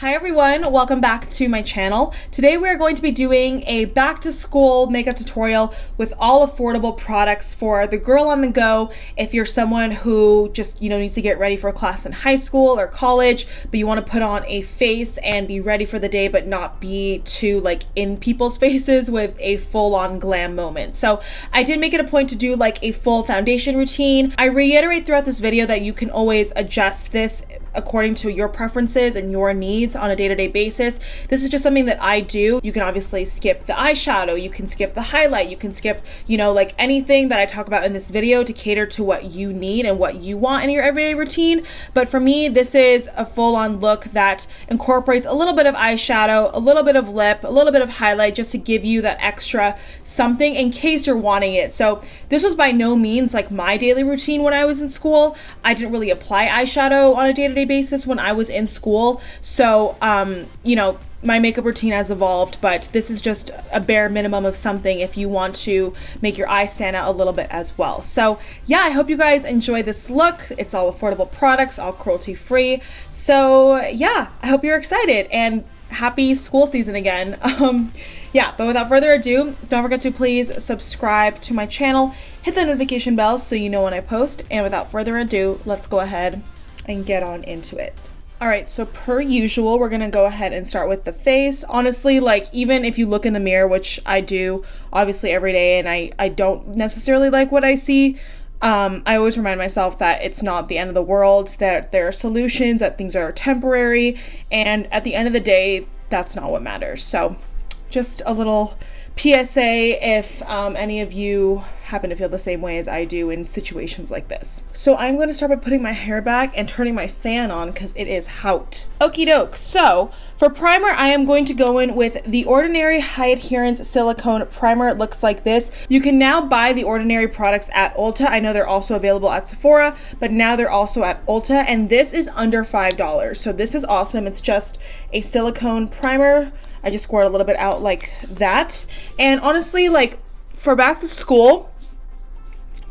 Hi everyone, welcome back to my channel. Today we are going to be doing a back to school makeup tutorial with all affordable products for the girl on the go. If you're someone who just, needs to get ready for a class in high school or college, but you want to put on a face and be ready for the day but not be too in people's faces with a full-on glam moment. So I did make it a point to do a full foundation routine. I reiterate throughout this video that you can always adjust this according to your preferences and your needs on a day-to-day basis. This is just something that I do. You can obviously skip the eyeshadow, you can skip the highlight, you can skip, anything that I talk about in this video to cater to what you need and what you want in your everyday routine. But for me, this is a full-on look that incorporates a little bit of eyeshadow, a little bit of lip, a little bit of highlight, just to give you that extra something in case you're wanting it. So this was by no means my daily routine when I was in school. I didn't really apply eyeshadow on a day-to-day basis when I was in school. So, my makeup routine has evolved, but this is just a bare minimum of something if you want to make your eyes stand out a little bit as well. So yeah, I hope you guys enjoy this look. It's all affordable products, all cruelty-free. So yeah, I hope you're excited and happy school season again. Yeah, but without further ado, don't forget to please subscribe to my channel, hit the notification bell so you know when I post, and without further ado, let's go ahead and get on into it. Alright, so per usual, we're gonna go ahead and start with the face. Honestly, even if you look in the mirror, which I do obviously every day, and I don't necessarily like what I see, I always remind myself that it's not the end of the world, that there are solutions, that things are temporary, and at the end of the day, that's not what matters. So just a little PSA if any of you happen to feel the same way as I do in situations like this. So I'm going to start by putting my hair back and turning my fan on because it is hot. Okie doke. So for primer, I am going to go in with the Ordinary High Adherence Silicone Primer. It looks like this. You can now buy the Ordinary products at Ulta. I know they're also available at Sephora, but now they're also at Ulta, and this is under $5. So this is awesome. It's just a silicone primer. I just squirt a little bit out like that. And honestly, for back to school,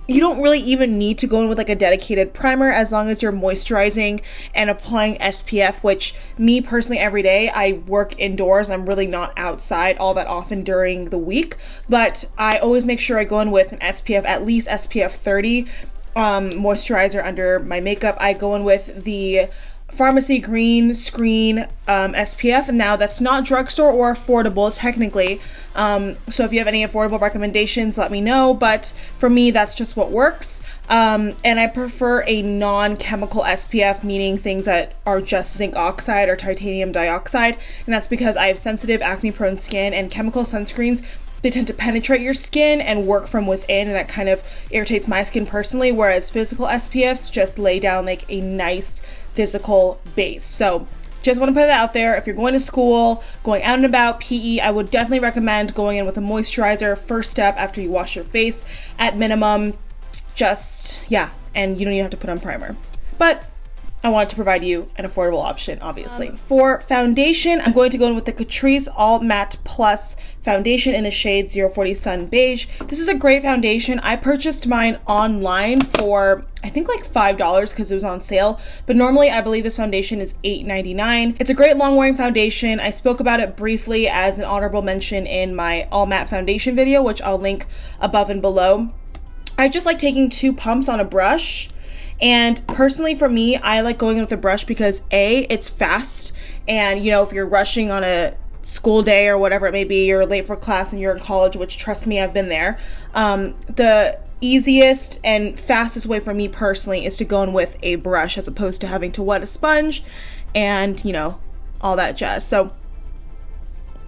you don't really even need to go in with a dedicated primer as long as you're moisturizing and applying SPF, which me personally every day, I work indoors. I'm really not outside all that often during the week, but I always make sure I go in with an SPF, at least SPF 30 moisturizer under my makeup. I go in with the Pharmacy Green Screen SPF, and now that's not drugstore or affordable technically, so if you have any affordable recommendations, let me know, but for me that's just what works. And I prefer a non-chemical SPF, meaning things that are just zinc oxide or titanium dioxide, and that's because I have sensitive acne-prone skin, and chemical sunscreens, they tend to penetrate your skin and work from within, and that kind of irritates my skin personally, whereas physical SPFs just lay down a nice physical base. So just want to put that out there. If you're going to school, going out and about, PE, I would definitely recommend going in with a moisturizer first step after you wash your face at minimum. Just, yeah, and you don't even have to put on primer. But I wanted to provide you an affordable option, obviously. For foundation, I'm going to go in with the Catrice All Matte Plus foundation in the shade 040 Sun Beige. This is a great foundation. I purchased mine online for, I think $5 because it was on sale, but normally I believe this foundation is $8.99. It's a great long wearing foundation. I spoke about it briefly as an honorable mention in my all matte foundation video, which I'll link above and below. I just like taking 2 pumps on a brush. And personally for me, I like going in with a brush because A, it's fast, and if you're rushing on a school day or whatever it may be, you're late for class and you're in college, which trust me, I've been there. The easiest and fastest way for me personally is to go in with a brush as opposed to having to wet a sponge and all that jazz. So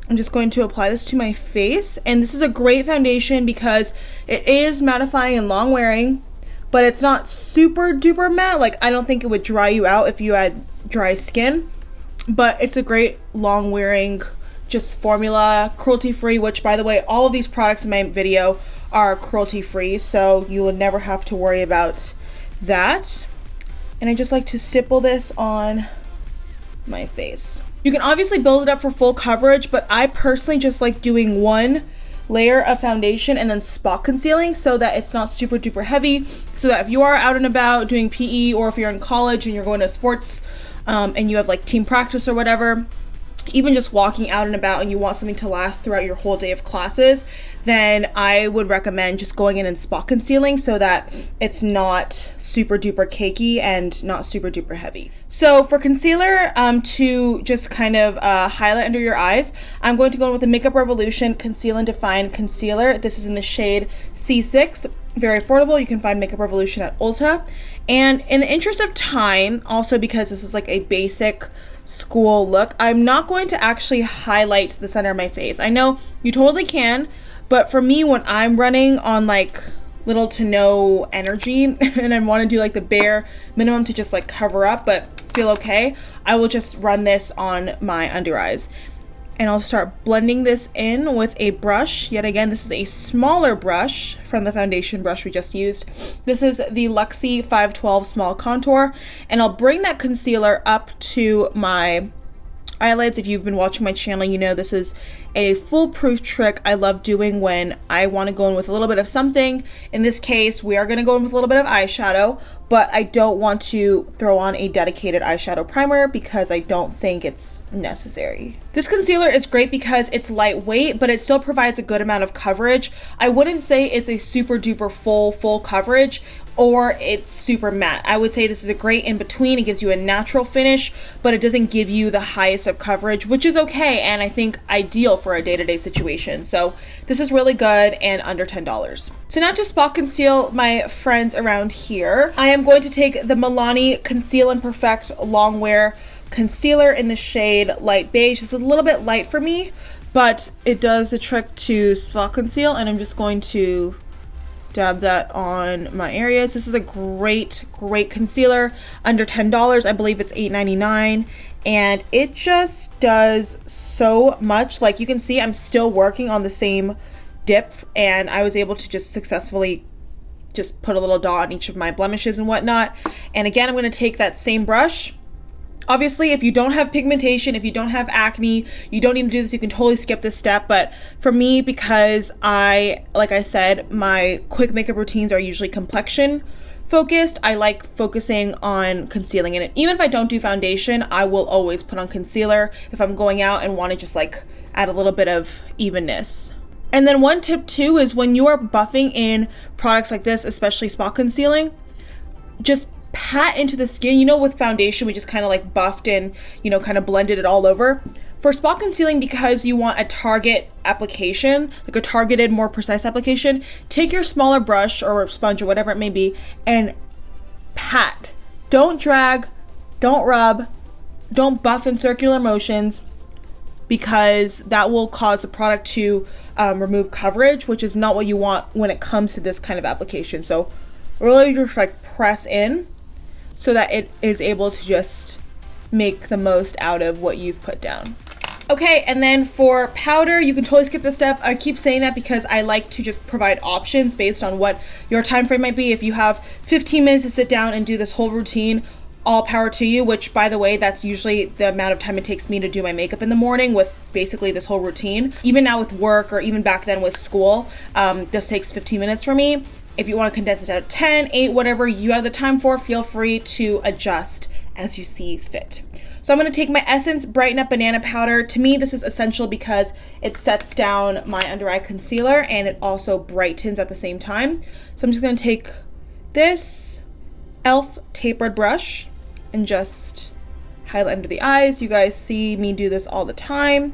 I'm just going to apply this to my face, and this is a great foundation because it is mattifying and long wearing, but it's not super duper matte. I don't think it would dry you out if you had dry skin, but it's a great long wearing just formula, cruelty free, which by the way, all of these products in my video are cruelty free, so you will never have to worry about that. And I just like to stipple this on my face. You can obviously build it up for full coverage, but I personally just like doing one layer of foundation and then spot concealing so that it's not super duper heavy, so that if you are out and about doing PE, or if you're in college and you're going to sports and you have like team practice or whatever, even just walking out and about, and you want something to last throughout your whole day of classes, then I would recommend just going in and spot concealing so that it's not super duper cakey and not super duper heavy. So for concealer, to just kind of highlight under your eyes, I'm going to go in with the Makeup Revolution Conceal and Define Concealer. This is in the shade C6. Very affordable. You can find Makeup Revolution at Ulta. And in the interest of time, also because this is like a basic school look, I'm not going to actually highlight the center of my face. I know you totally can, but for me, when I'm running on like little to no energy and I want to do like the bare minimum to just like cover up but feel okay, I will just run this on my under eyes. And I'll start blending this in with a brush. Yet again, this is a smaller brush from the foundation brush we just used. This is the Luxie 512 Small Contour. And I'll bring that concealer up to my eyelids. If you've been watching my channel, you know this is a foolproof trick I love doing when I want to go in with a little bit of something. In this case, we are going to go in with a little bit of eyeshadow, but I don't want to throw on a dedicated eyeshadow primer because I don't think it's necessary. This concealer is great because it's lightweight, but it still provides a good amount of coverage. I wouldn't say it's a super duper full coverage, or it's super matte. I would say this is a great in between. It gives you a natural finish, but it doesn't give you the highest of coverage, which is okay, and I think ideal for a day-to-day situation. So this is really good and under $10. So now to spot conceal my friends around here, I am going to take the Milani Conceal and Perfect Longwear Concealer in the shade Light Beige. This is a little bit light for me, but it does the trick to spot conceal, and I'm just going to dab that on my areas. This is a great concealer, under $10. I believe it's $8.99, and it just does so much. Like you can see, I'm still working on the same dip, and I was able to just successfully just put a little dot on each of my blemishes and whatnot. And again, I'm going to take that same brush. Obviously, if you don't have pigmentation, if you don't have acne, you don't need to do this. You can totally skip this step. But for me, because like I said, my quick makeup routines are usually complexion focused, I like focusing on concealing in it. Even if I don't do foundation, I will always put on concealer if I'm going out and want to just like add a little bit of evenness. And then one tip too is when you are buffing in products like this, especially spot concealing, just pat into the skin. You know, with foundation, we just kind of like buffed and, you know, kind of blended it all over. For spot concealing, because you want a target application, like a targeted, more precise application, take your smaller brush or sponge or whatever it may be and pat. Don't drag, don't rub, don't buff in circular motions, because that will cause the product to remove coverage, which is not what you want when it comes to this kind of application. So really just like press in so that it is able to just make the most out of what you've put down. Okay, and then for powder, you can totally skip this step. I keep saying that because I like to just provide options based on what your time frame might be. If you have 15 minutes to sit down and do this whole routine, all power to you, which by the way, that's usually the amount of time it takes me to do my makeup in the morning with basically this whole routine. Even now with work, or even back then with school, this takes 15 minutes for me. If you want to condense it down to 10, 8, whatever you have the time for, feel free to adjust as you see fit. So I'm going to take my Essence Brighten Up Banana Powder. To me, this is essential because it sets down my under eye concealer and it also brightens at the same time. So I'm just going to take this e.l.f. tapered brush and just highlight under the eyes. You guys see me do this all the time.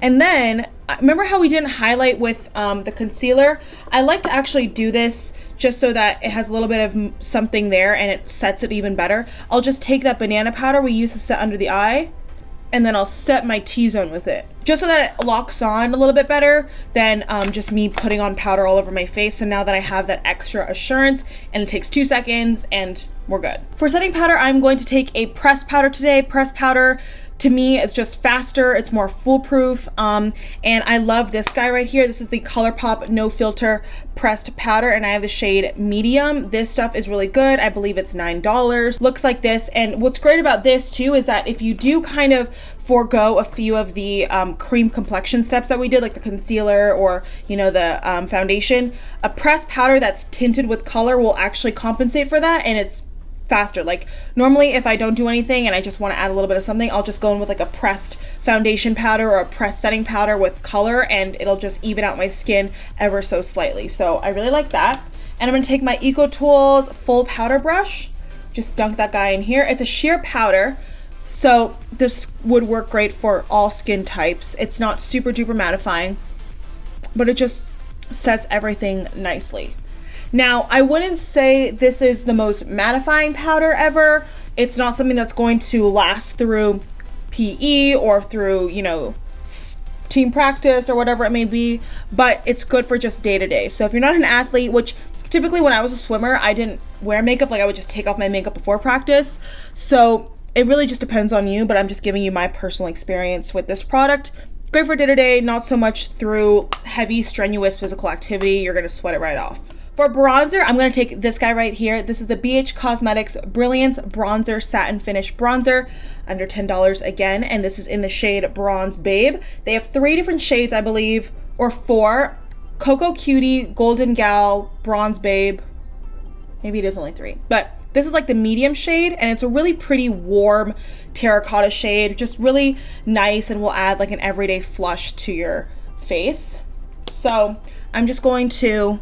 And then, remember how we didn't highlight with the concealer? I like to actually do this just so that it has a little bit of something there and it sets it even better. I'll just take that banana powder we used to set under the eye, and then I'll set my T-zone with it, just so that it locks on a little bit better than just me putting on powder all over my face. So now that I have that extra assurance, and it takes 2 seconds and we're good. For setting powder, I'm going to take a pressed powder today. Pressed powder, to me, it's just faster, it's more foolproof, and I love this guy right here. This is the ColourPop No Filter Pressed Powder, and I have the shade Medium. This stuff is really good. I believe it's $9. Looks like this, and what's great about this too is that if you do kind of forego a few of the cream complexion steps that we did, like the concealer or, you know, the foundation, a pressed powder that's tinted with color will actually compensate for that, and it's faster. Like normally if I don't do anything and I just want to add a little bit of something, I'll just go in with like a pressed foundation powder or a pressed setting powder with color, and it'll just even out my skin ever so slightly. So I really like that. And I'm going to take my EcoTools full powder brush, just dunk that guy in here. It's a sheer powder, so this would work great for all skin types. It's not super duper mattifying, but it just sets everything nicely. Now, I wouldn't say this is the most mattifying powder ever. It's not something that's going to last through PE or through, you know, team practice or whatever it may be, but it's good for just day to day. So if you're not an athlete, which typically when I was a swimmer, I didn't wear makeup, like I would just take off my makeup before practice. So it really just depends on you, but I'm just giving you my personal experience with this product. Great for day to day, not so much through heavy, strenuous physical activity. You're gonna sweat it right off. For bronzer, I'm going to take this guy right here. This is the BH Cosmetics Brilliance Bronzer Satin Finish Bronzer, under $10 again, and this is in the shade Bronze Babe. They have 3 different shades, I believe, or 4. Cocoa Cutie, Golden Gal, Bronze Babe. Maybe it is only 3, but this is like the medium shade, and it's a really pretty warm terracotta shade, just really nice, and will add like an everyday flush to your face. So I'm just going to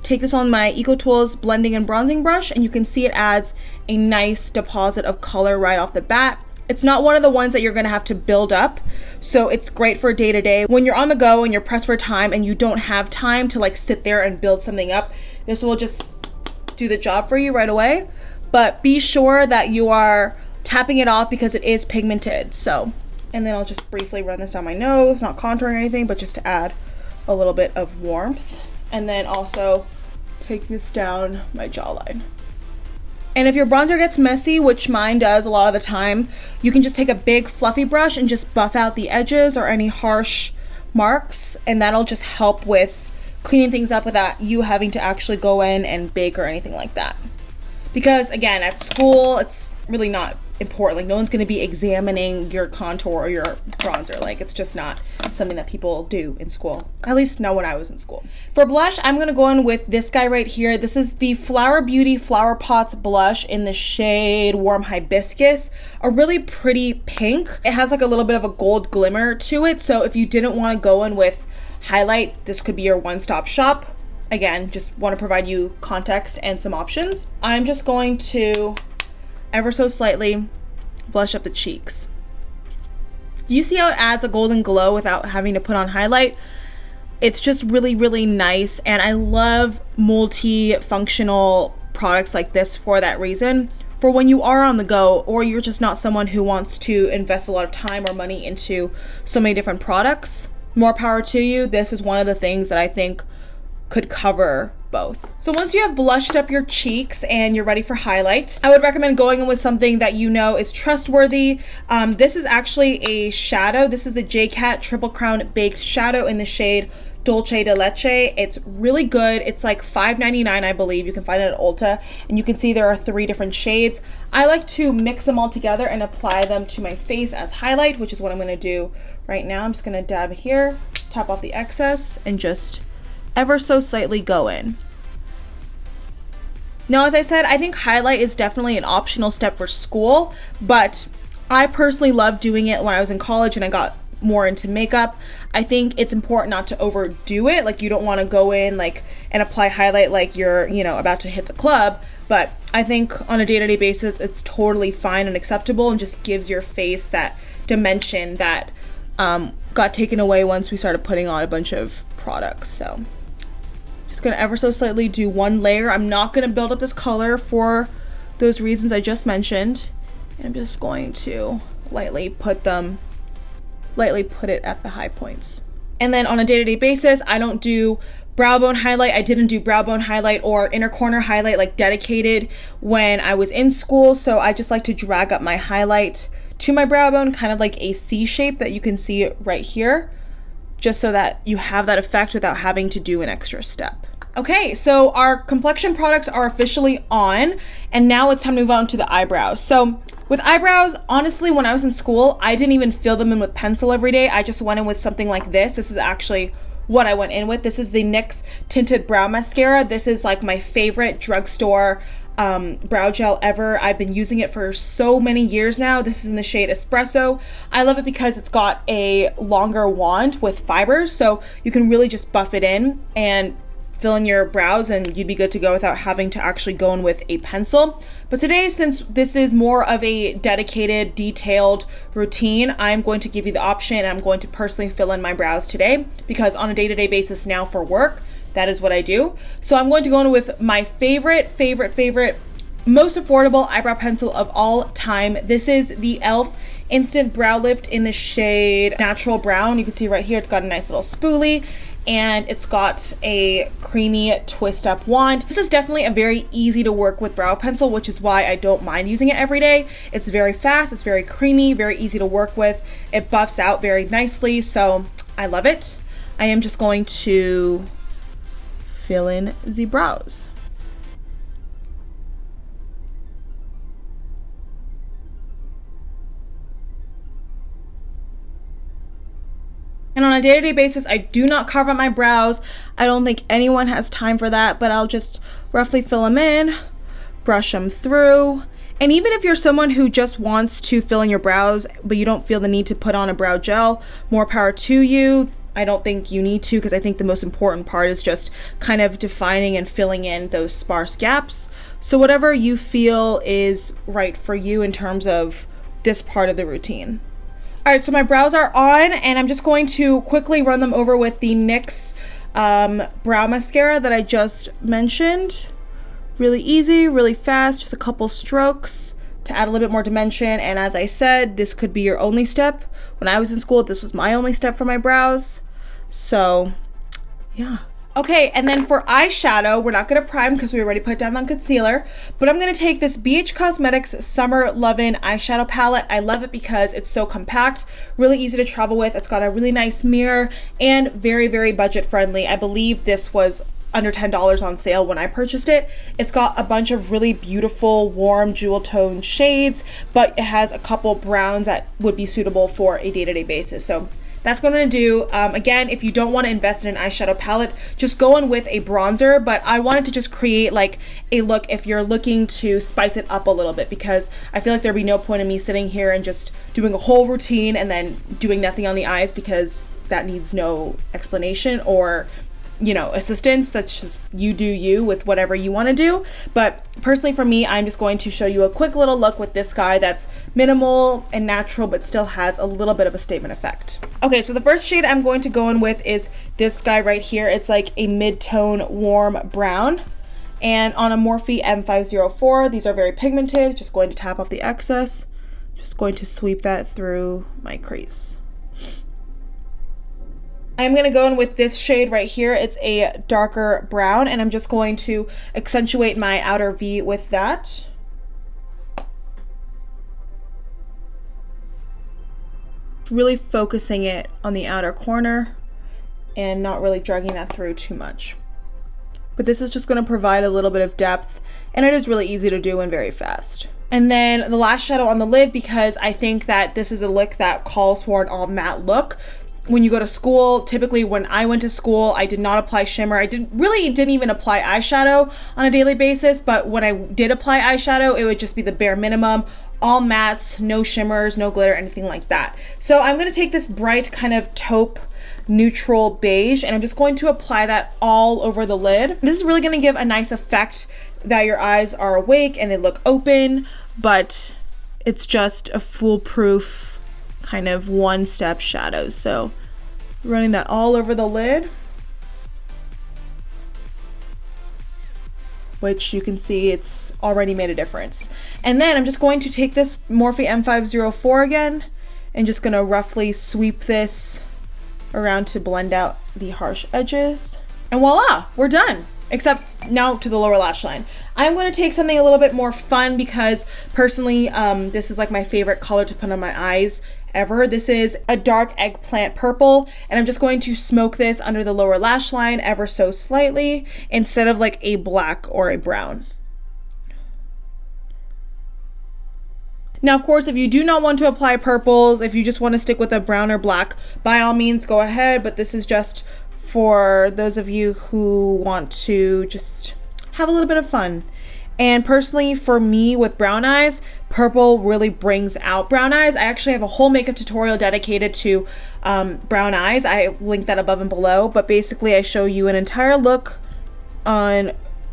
take this on my EcoTools blending and bronzing brush, and you can see it adds a nice deposit of color right off the bat. It's not one of the ones that you're gonna have to build up, so it's great for day to day. When you're on the go and you're pressed for time and you don't have time to like sit there and build something up, this will just do the job for you right away. But be sure that you are tapping it off because it is pigmented. So, and then I'll just briefly run this on my nose, not contouring or anything, but just to add a little bit of warmth. And then also take this down my jawline. And if your bronzer gets messy, which mine does a lot of the time, you can just take a big fluffy brush and just buff out the edges or any harsh marks, and that'll just help with cleaning things up without you having to actually go in and bake or anything like that. Because again, at school, it's really not important. Like no one's going to be examining your contour or your bronzer. Like it's just not something that people do in school. At least not when I was in school. For blush, I'm going to go in with this guy right here. This is the Flower Beauty Flower Pots blush in the shade Warm Hibiscus. A really pretty pink. It has like a little bit of a gold glimmer to it. So if you didn't want to go in with highlight, this could be your one-stop shop. Again, just want to provide you context and some options. I'm just going to ever so slightly blush up the cheeks. Do you see how it adds a golden glow without having to put on highlight? It's just really, really nice, and I love multi-functional products like this for that reason. For when you are on the go, or you're just not someone who wants to invest a lot of time or money into so many different products, more power to you. This is one of the things that I think could cover both. So once you have blushed up your cheeks and you're ready for highlight, I would recommend going in with something that you know is trustworthy. This is actually a shadow. This is the J.Cat Triple Crown Baked Shadow in the shade Dulce de Leche. It's really good. It's like $5.99, I believe. You can find it at Ulta, and you can see there are 3 different shades. I like to mix them all together and apply them to my face as highlight, which is what I'm going to do right now. I'm just going to dab here, tap off the excess, and just ever so slightly go in. Now, as I said, I think highlight is definitely an optional step for school, but I personally loved doing it when I was in college and I got more into makeup. I think it's important not to overdo it. Like you don't want to go in like and apply highlight like you're, you know, about to hit the club, but I think on a day-to-day basis it's totally fine and acceptable and just gives your face that dimension that got taken away once we started putting on a bunch of products. So just gonna ever so slightly do one layer. I'm not gonna build up this color for those reasons I just mentioned. And I'm just going to lightly put it at the high points. And then on a day-to-day basis, I don't do brow bone highlight. I didn't do brow bone highlight or inner corner highlight like dedicated when I was in school. So I just like to drag up my highlight to my brow bone, kind of like a C shape that you can see right here, just so that you have that effect without having to do an extra step. Okay, so our complexion products are officially on, and now it's time to move on to the eyebrows. So with eyebrows, honestly, when I was in school, I didn't even fill them in with pencil every day. I just went in with something like this. This is actually what I went in with. This is the NYX Tinted Brow Mascara. This is like my favorite drugstore brow gel ever. I've been using it for so many years now. This is in the shade Espresso. I love it because it's got a longer wand with fibers, so you can really just buff it in and fill in your brows and you'd be good to go without having to actually go in with a pencil. But today, since this is more of a dedicated, detailed routine, I'm going to give you the option and I'm going to personally fill in my brows today because on a day-to-day basis now for work, that is what I do. So I'm going to go in with my favorite, most affordable eyebrow pencil of all time. This is the e.l.f. Instant Brow Lift in the shade Natural Brown. You can see right here, it's got a nice little spoolie and it's got a creamy twist up wand. This is definitely a very easy to work with brow pencil, which is why I don't mind using it every day. It's very fast, it's very creamy, very easy to work with. It buffs out very nicely, so I love it. I am just going to fill in the brows. And on a day-to-day basis, I do not carve out my brows. I don't think anyone has time for that, but I'll just roughly fill them in, brush them through. And even if you're someone who just wants to fill in your brows, but you don't feel the need to put on a brow gel, more power to you. I don't think you need to because I think the most important part is just kind of defining and filling in those sparse gaps. So whatever you feel is right for you in terms of this part of the routine. All right, so my brows are on and I'm just going to quickly run them over with the NYX brow mascara that I just mentioned. Really easy, really fast, just a couple strokes to add a little bit more dimension. And as I said, this could be your only step. When I was in school, this was my only step for my brows. So yeah. Okay, and then for eyeshadow, we're not gonna prime because we already put down on concealer, but I'm gonna take this Beige Cosmetics Summer Lovin' eyeshadow palette. I love it because it's so compact, really easy to travel with. It's got a really nice mirror and very budget friendly. I believe this was under $10 on sale when I purchased it. It's got a bunch of really beautiful, warm, jewel tone shades, but it has a couple browns that would be suitable for a day-to-day basis. So that's what I'm gonna do. Again, if you don't want to invest in an eyeshadow palette, just go in with a bronzer, but I wanted to just create like a look if you're looking to spice it up a little bit, because I feel like there'd be no point in me sitting here and just doing a whole routine and then doing nothing on the eyes, because that needs no explanation or, you know, assistance. That's just you do you with whatever you want to do. But personally for me, I'm just going to show you a quick little look with this guy that's minimal and natural but still has a little bit of a statement effect. Okay, so the first shade I'm going to go in with is this guy right here. It's like a mid-tone warm brown, and on a Morphe M504. These are very pigmented. Just going to tap off the excess, just going to sweep that through my crease. I'm going to go in with this shade right here. It's a darker brown, and I'm just going to accentuate my outer V with that. Really focusing it on the outer corner and not really dragging that through too much. But this is just going to provide a little bit of depth, and it is really easy to do and very fast. And then the last shadow on the lid, because I think that this is a look that calls for an all matte look. When you go to school, typically when I went to school, I did not apply shimmer. I didn't even apply eyeshadow on a daily basis, but when I did apply eyeshadow, it would just be the bare minimum, all mattes, no shimmers, no glitter, anything like that. So I'm gonna take this bright kind of taupe neutral beige, and I'm just going to apply that all over the lid. This is really gonna give a nice effect that your eyes are awake and they look open, but it's just a foolproof kind of one-step shadow. So running that all over the lid, which you can see it's already made a difference. And then I'm just going to take this Morphe M504 again and just gonna roughly sweep this around to blend out the harsh edges. And voila, we're done. Except now to the lower lash line. I'm going to take something a little bit more fun because personally, this is like my favorite color to put on my eyes ever. This is a dark eggplant purple, and I'm just going to smoke this under the lower lash line ever so slightly instead of like a black or a brown. Now, of course, if you do not want to apply purples, if you just want to stick with a brown or black, by all means go ahead, but this is just for those of you who want to just have a little bit of fun. And personally, for me with brown eyes, purple really brings out brown eyes. I actually have a whole makeup tutorial dedicated to brown eyes. I link that above and below, but basically I show you an entire look on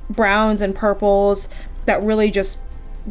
browns and purples that really just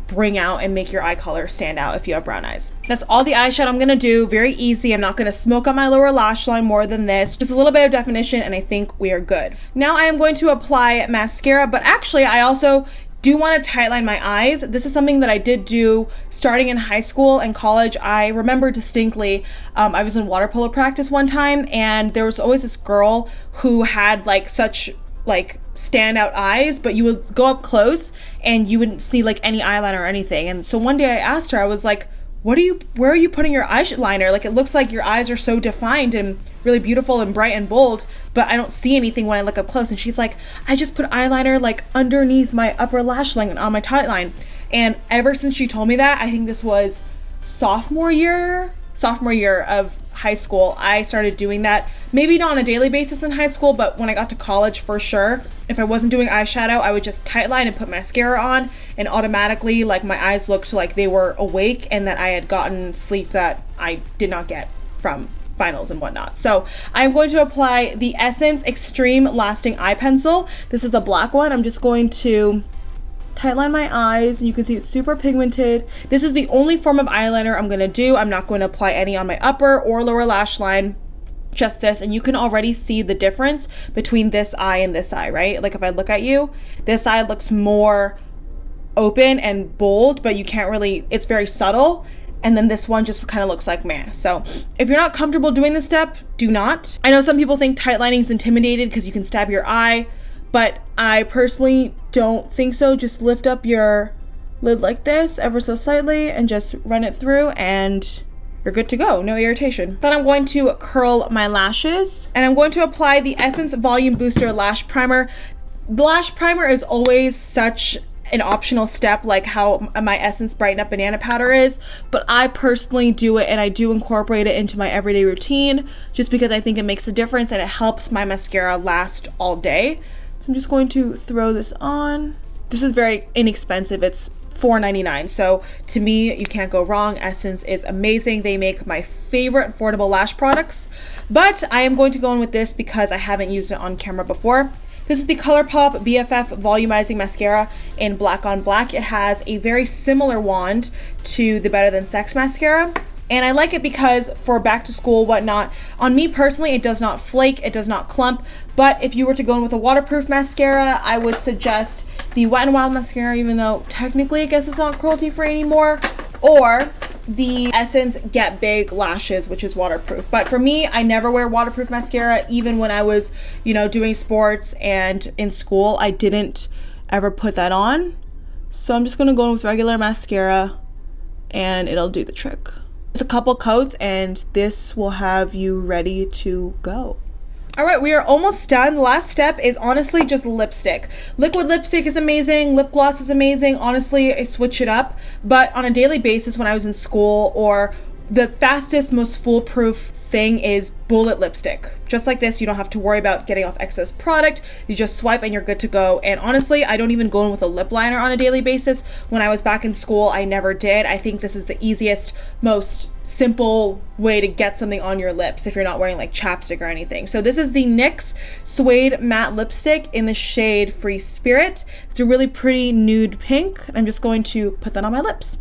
bring out and make your eye color stand out if you have brown eyes. That's all the eyeshadow I'm gonna do. Very easy. I'm not gonna smoke on my lower lash line more than this. Just a little bit of definition and I think we are good. Now I am going to apply mascara, but actually I also do want to tightline my eyes. This is something that I did do starting in high school and college. I remember distinctly, I was in water polo practice one time and there was always this girl who had like such like standout eyes, but you would go up close and you wouldn't see like any eyeliner or anything. And so one day I asked her, I was like, where are you putting your eyeliner? Like, it looks like your eyes are so defined and really beautiful and bright and bold, but I don't see anything when I look up close. And she's like, I just put eyeliner like underneath my upper lash line on my tight line. And ever since she told me that, I think this was sophomore year of high school, I started doing that. Maybe not on a daily basis in high school, but when I got to college for sure, if I wasn't doing eyeshadow, I would just tightline and put mascara on, and automatically like my eyes looked like they were awake and that I had gotten sleep that I did not get from finals and whatnot. So I'm going to apply the Essence Extreme Lasting Eye Pencil. This is the black one. I'm just going to tightline my eyes, and you can see it's super pigmented. This is the only form of eyeliner I'm gonna do. I'm not going to apply any on my upper or lower lash line, just this. And you can already see the difference between this eye and this eye, right? Like if I look at you, this eye looks more open and bold, but you can't really, it's very subtle. And then this one just kind of looks like meh. So if you're not comfortable doing this step, do not. I know some people think tight lining is intimidated because you can stab your eye, but I personally don't think so. Just lift up your lid like this ever so slightly and just run it through and you're good to go. No irritation. Then I'm going to curl my lashes and I'm going to apply the Essence Volume Booster Lash Primer. The lash primer is always such an optional step, like how my Essence Brighten Up Banana Powder is, but I personally do it and I do incorporate it into my everyday routine just because I think it makes a difference and it helps my mascara last all day. So I'm just going to throw this on. This is very inexpensive. It's $4.99. So to me, you can't go wrong. Essence is amazing. They make my favorite affordable lash products, but I am going to go in with this because I haven't used it on camera before. This is the ColourPop BFF Volumizing Mascara in Black on Black. It has a very similar wand to the Better Than Sex mascara. And I like it because for back to school, whatnot, on me personally, it does not flake, it does not clump. But if you were to go in with a waterproof mascara, I would suggest the Wet n Wild mascara, even though technically I guess it's not cruelty free anymore, or the Essence Get Big Lashes, which is waterproof. But for me, I never wear waterproof mascara. Even when I was, doing sports and in school, I didn't ever put that on. So I'm just gonna go in with regular mascara and it'll do the trick. Just a couple coats and this will have you ready to go. All right, we are almost done. The last step is honestly just lipstick. Liquid lipstick is amazing. Lip gloss is amazing. Honestly, I switch it up. But on a daily basis when I was in school, or the fastest, most foolproof thing is bullet lipstick. Just like this, you don't have to worry about getting off excess product. You just swipe and you're good to go. And honestly, I don't even go in with a lip liner on a daily basis. When I was back in school, I never did. I think this is the easiest, most simple way to get something on your lips if you're not wearing like chapstick or anything. So this is the NYX Suede Matte Lipstick in the shade Free Spirit. It's a really pretty nude pink. I'm just going to put that on my lips.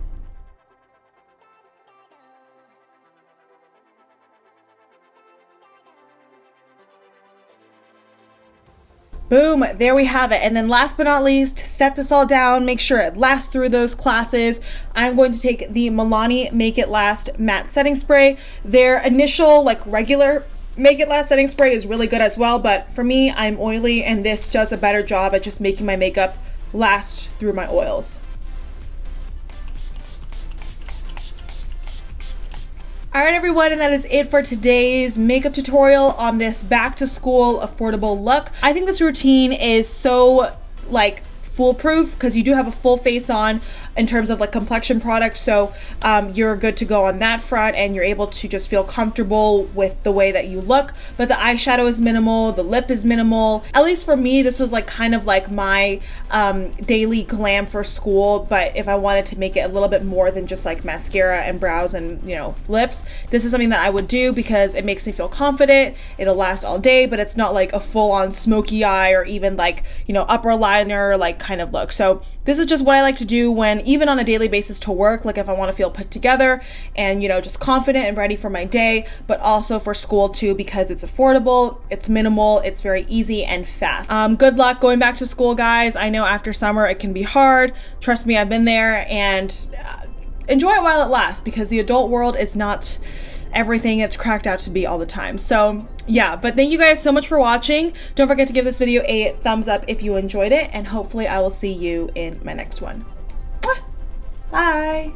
Boom, there we have it. And then last but not least, to set this all down, make sure it lasts through those classes, I'm going to take the Milani Make It Last Matte Setting Spray. Their initial, regular Make It Last setting spray is really good as well, but for me, I'm oily, and this does a better job at just making my makeup last through my oils. Alright everyone, and that is it for today's makeup tutorial on this back to school affordable look. I think this routine is so foolproof because you do have a full face on. in terms of like complexion products, so you're good to go on that front, and you're able to just feel comfortable with the way that you look. But the eyeshadow is minimal, the lip is minimal. At least for me, this was like kind of like my daily glam for school. But if I wanted to make it a little bit more than just like mascara and brows and, you know, lips, this is something that I would do because it makes me feel confident. It'll last all day, but it's not like a full-on smoky eye or even like, you know, upper liner like kind of look. So this is just what I like to do when even on a daily basis to work, like if I want to feel put together and, you know, just confident and ready for my day, but also for school too, because it's affordable, it's minimal, it's very easy and fast. Good luck going back to school, guys. I know after summer it can be hard. Trust me, I've been there, and enjoy it while it lasts, because the adult world is not everything it's cracked out to be all the time. So yeah, but thank you guys so much for watching. Don't forget to give this video a thumbs up if you enjoyed it, and hopefully I will see you in my next one. Bye.